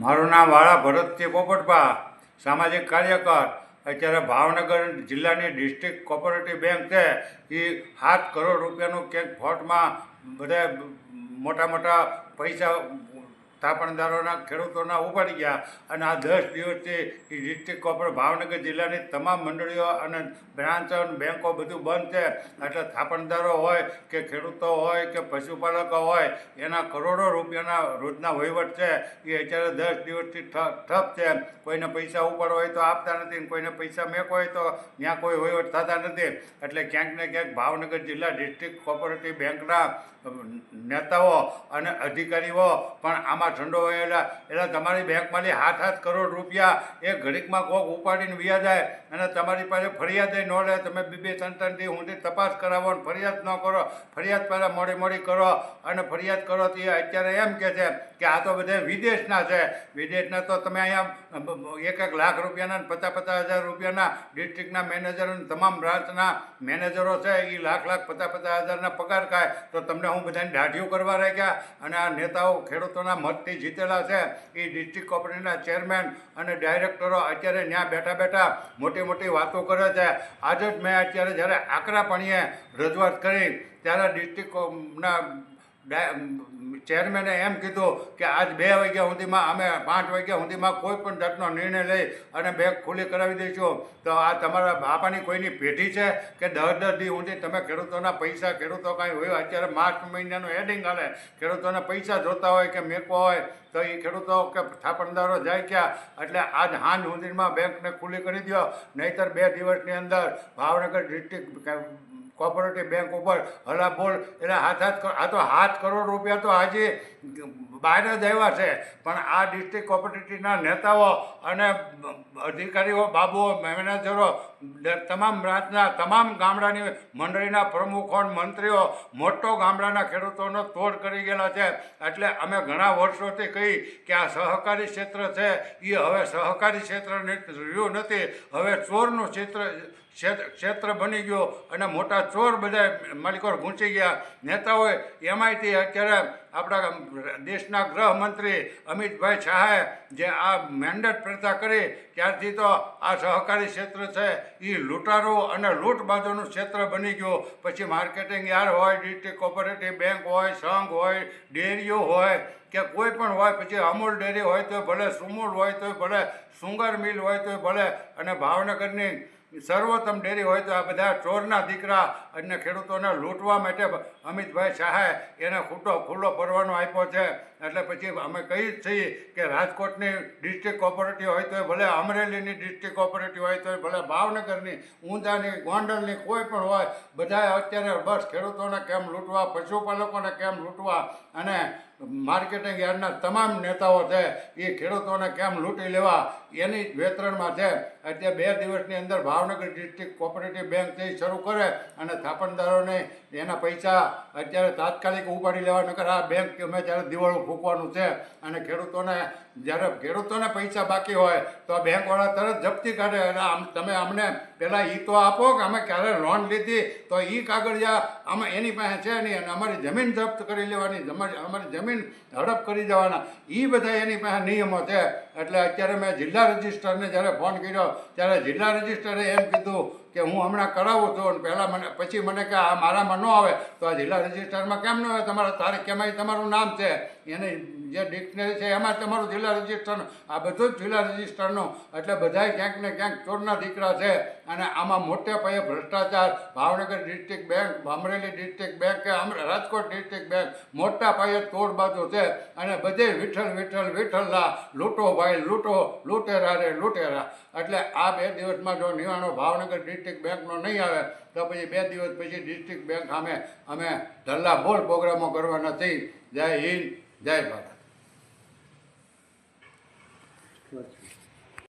મારું નામ વાળા ભરતસિંહ પોપટભા, સામાજિક કાર્યકર. અત્યારે ભાવનગર જિલ્લાની ડિસ્ટ્રિક્ટ કોઓપરેટિવ બેંક છે એ 7 કરોડ રૂપિયાનું ક્યાંક ફ્રોડમાં બધા મોટા મોટા પૈસા થાપણદારોના ખેડૂતોના ઉપાડી ગયા. અને આ 10 દિવસથી એ ડિસ્ટ્રિક્ટ કોઓપરેટિવ ભાવનગર જિલ્લાની તમામ મંડળીઓ અને બ્રાન્ચ અને બેંકો બધું બંધ છે. એટલે થાપણદારો હોય કે ખેડૂતો હોય કે પશુપાલકો હોય એના કરોડો રૂપિયાના રોજના વહીવટ છે એ અત્યારે 10 દિવસથી ઠપ છે. કોઈને પૈસા ઉપાડવા હોય તો આપતા નથી, કોઈને પૈસા મેકવા હોય તો ત્યાં કોઈ વહીવટ થતા નથી. એટલે ક્યાંક ને ક્યાંક ભાવનગર જિલ્લા ડિસ્ટ્રિક્ટ કોઓપરેટિવ બેંકના નેતાઓ અને અધિકારીઓ પણ આમાં સંડોવાયેલા. એટલે તમારી બેંકમાંથી 7 કરોડ રૂપિયા એ ઘડીકમાં કોક ઉપાડીને વ્યા જાય અને તમારી પાસે ફરિયાદ ન લે. તમે 2-3 દી ઊંધી તપાસ કરાવો અને ફરિયાદ ન કરો, ફરિયાદ પહેલાં મોડી કરો અને ફરિયાદ કરો તો એ અત્યારે એમ કહે છે કે આ તો બધા વિદેશના છે. વિદેશના તો તમે અહીંયા 1 લાખ રૂપિયાના 50,000 રૂપિયાના ડિસ્ટ્રિક્ટના મેનેજર અને તમામ બ્રાન્ચના મેનેજરો છે એ લાખ 50,000ના પગાર ખાય. તો તમને હું બધાને દાઢીઓ કરવા રાખ્યા? અને આ નેતાઓ ખેડૂતોના મતથી જીતેલા છે એ ડિસ્ટ્રિક્ટ કોઓપરેટિવના ચેરમેન અને ડાયરેક્ટરો અત્યારે ત્યાં બેઠા મોટી મોટી વાતો કરે છે. આજે જ મેં અત્યારે જ્યારે આકરાપણીએ રજૂઆત કરી ત્યારે ડિસ્ટ્રિક્ટના ચેરમેને એમ કીધું કે આજ 2 વાગ્યા સુધીમાં અમે 5 વાગ્યા સુધીમાં કોઈ પણ જાતનો નિર્ણય લઈ અને બેંક ખુલ્લી કરાવી દઈશું. તો આ તમારા બાપાની કોઈની પેઢી છે કે 10 દી સુધી તમે ખેડૂતોના પૈસા, ખેડૂતો કાંઈ હોય અત્યારે માર્ચ મહિનાનું હેડિંગ હાલે, ખેડૂતોના પૈસા જોતા હોય કે મેકવા હોય તો એ ખેડૂતો કે થાપણદારો જાય ક્યાં? એટલે આજ સાંજ સુધીમાં બેંકને ખુલ્લી કરી દો, નહીંતર 2 દિવસની અંદર ભાવનગર ડિસ્ટ્રિક્ટ કોઓપરેટિવ બેંક ઉપર હલાબોલ. એટલે આ તો 7 કરોડ રૂપિયા તો આજે બહાર જ આવ્યા છે. પણ આ ડિસ્ટ્રિક્ટ કોઓપરેટિવના નેતાઓ અને અધિકારીઓ, બાબુઓ, મેનેજરો, તમામ બ્રાન્ચના તમામ ગામડાની મંડળીના પ્રમુખો, મંત્રીઓ મોટો ગામડાના ખેડૂતોનો તોડ કરી ગયેલા છે. એટલે અમે ઘણા વર્ષોથી કહી કે આ સહકારી ક્ષેત્ર છે એ હવે સહકારી ક્ષેત્ર રહ્યું નથી, હવે ચોરનું ક્ષેત્ર બની ગયું અને મોટા ચોર બધા માલિકો ગૂંચી ગયા. નેતાઓએ એમાંયથી અત્યારે આપણા દેશના ગૃહમંત્રી અમિતભાઈ શાહે જે આ મેન્ડેટ પ્રથા કરી ત્યારથી તો આ સહકારી ક્ષેત્ર છે એ લૂંટારો અને લૂંટબાજોનું ક્ષેત્ર બની ગયું. પછી માર્કેટિંગ યાર્ડ હોય, ડિસ્ટ્રિક્ટ કોઓપરેટિવ બેંક હોય, સંઘ હોય, ડેરીઓ હોય કે કોઈ પણ હોય, પછી અમૂલ ડેરી હોય તો ભલે, સુમૂલ હોય તો ભલે, સુંગર મિલ હોય તો ભલે, અને ભાવનગરની સર્વોત્તમ ડેરી હોય તો આ બધા ચોરના દીકરા અને ખેડૂતોને લૂંટવા માટે અમિતભાઈ શાહે એને ખુલ્લો પરવાનો આપ્યો છે. એટલે પછી અમે કહી જ છીએ કે રાજકોટની ડિસ્ટ્રિક્ટ કોઓપરેટિવ હોય તો ભલે, અમરેલીની ડિસ્ટ્રિક્ટ કોઓપરેટિવ હોય તો ભલે, ભાવનગરની, ઊંઝાની, ગોંડલની કોઈ પણ હોય, બધા અત્યારે બસ ખેડૂતોને કેમ લૂંટવા, પશુપાલકોને કેમ લૂંટવા અને માર્કેટિંગ યાર્ડના તમામ નેતાઓ છે એ ખેડૂતોને કેમ લૂંટી લેવા એની જ વેતરણમાં છે. અત્યારે 2 દિવસની અંદર ભાવનગર ડિસ્ટ્રિક્ટ કોઓપરેટિવ બેંક તે શરૂ કરે અને થાપણદારોને એના પૈસા અત્યારે તાત્કાલિક ઉપાડી લેવા. નકર આ બેંક અમે ત્યારે દિવાળું ફૂંકવાનું છે. અને જ્યારે ખેડૂતોને પૈસા બાકી હોય તો આ બેંકવાળા તરત જપ્તી કાઢે. એટલે તમે અમને પહેલાં તો આપો કે અમે ક્યારે લોન લીધી તો કાગળિયા આમાં એની પાસે છે નહીં, અને અમારી જમીન જપ્ત કરી લેવાની, અમારી જમીન હડપ કરી દેવાના, બધા એની પાસે નિયમો છે. એટલે અત્યારે મેં જિલ્લા રજિસ્ટ્રારને જ્યારે ફોન કર્યો ત્યારે જિલ્લા રજિસ્ટ્રારે એમ કીધું કે હું હમણાં કરાવું છું, અને પહેલાં પછી મને કે આ મારામાં ન આવે તો આ જિલ્લા રજિસ્ટ્રારમાં કેમ ન આવે? તમારા તારીખ કેમાંય તમારું નામ છે, એને જે ડિક્શનરી છે એમાં તમારું જિલ્લા રજિસ્ટ્રારનું, આ બધું જ જિલ્લા રજિસ્ટ્રારનું. એટલે બધાય ક્યાંક ને ક્યાંક ચોરના દીકરા છે. અને આમાં મોટે પાયે ભ્રષ્ટાચાર Bhavnagar district bank, Amreli district bank કે રાજકોટ ડિસ્ટ્રિક્ટ બેંક મોટા પાયે તોડબાજો છે. અને બધે વિઠ્ઠલના લૂંટો ભાઈ, લૂંટેરા રે લૂંટેરા. એટલે આ 2 દિવસમાં જો નિવાણો ભાવનગર ડિસ્ટ્રિક્ટ બેંકનો નહીં આવે તો પછી 2 દિવસ પછી ડિસ્ટ્રિક્ટ બેંક અમે ઢલ્લા બોલ પ્રોગ્રામો કરવાના થઈ. જય હિન્દ, જય ભારત.